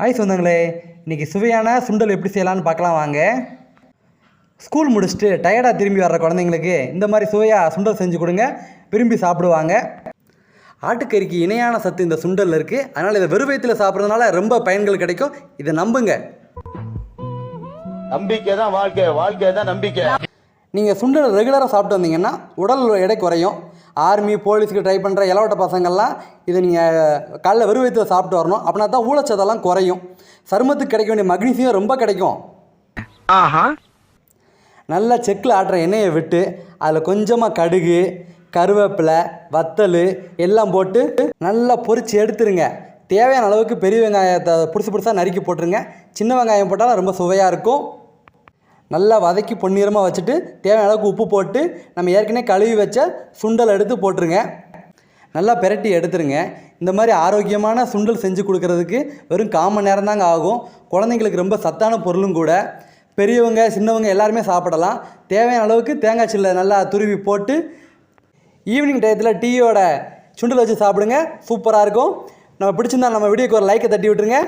Hi சொந்தங்களே, இன்றைக்கி சுவையான சுண்டல் எப்படி செய்யலான்னு பார்க்கலாம் வாங்க. ஸ்கூல் முடிச்சுட்டு டயர்டாக திரும்பி வர்ற குழந்தைங்களுக்கு இந்த மாதிரி சுவையாக சுண்டல் செஞ்சு கொடுங்க, விரும்பி சாப்பிடுவாங்க. ஆட்டுக்கறிக்கு இணையான சத்து இந்த சுண்டல் இருக்குது. அதனால் இதை வெறும் வயிற்றில் சாப்பிட்றதுனால ரொம்ப பயன்கள் கிடைக்கும். இதை நம்புங்க. நம்பிக்கை தான் வாழ்க்கை, வாழ்க்கை தான் நம்பிக்கை. நீங்கள் சுண்டல் ரெகுலராக சாப்பிட்டு வந்தீங்கன்னா உடல் எடை குறையும். ஆர்மி போலீஸுக்கு ட்ரை பண்ணுற இளவட்ட பசங்கள்லாம் இதை நீங்கள் காலைல வெறும் வயிற்றில் சாப்பிட்டு வரணும். அப்படின்னா தான் ஊழச்சதெல்லாம் குறையும். சருமத்துக்கு கிடைக்க வேண்டிய மக்னீசியம் ரொம்ப கிடைக்கும். நல்லா செக்கில் ஆட்டுற எண்ணெயை விட்டு அதில் கொஞ்சமாக கடுகு, கருவேப்பிலை, வத்தல் எல்லாம் போட்டு நல்லா பொரித்து எடுத்துருங்க. தேவையான அளவுக்கு பெரிய வெங்காயத்தை புதுசாக நறுக்கி போட்டுருங்க. சின்ன வெங்காயம் போட்டாலும் ரொம்ப சுவையாக இருக்கும். நல்லா வதக்கி பொன்னிறமாக வச்சுட்டு தேவையான அளவுக்கு உப்பு போட்டு நம்ம ஏற்கனவே கழுவி வச்ச சுண்டல் எடுத்து போட்டுருங்க. நல்லா பெரட்டி எடுத்துருங்க. இந்த மாதிரி ஆரோக்கியமான சுண்டல் செஞ்சு கொடுக்கறதுக்கு வெறும் 1/4 மணி நேரம் தாங்க ஆகும். குழந்தைங்களுக்கு ரொம்ப சத்தான பொருளும் கூட. பெரியவங்க சின்னவங்க எல்லாருமே சாப்பிடலாம். தேவையான அளவுக்கு தேங்காய் சில்லை நல்லா துருவி போட்டு ஈவினிங் டயத்தில் டீயோட சுண்டல் வச்சு சாப்பிடுங்க. சூப்பராக இருக்கும். நம்ம பிடிச்சிருந்தா நம்ம வீடியோக்கு ஒரு லைக்கை தட்டி விட்டுருங்க.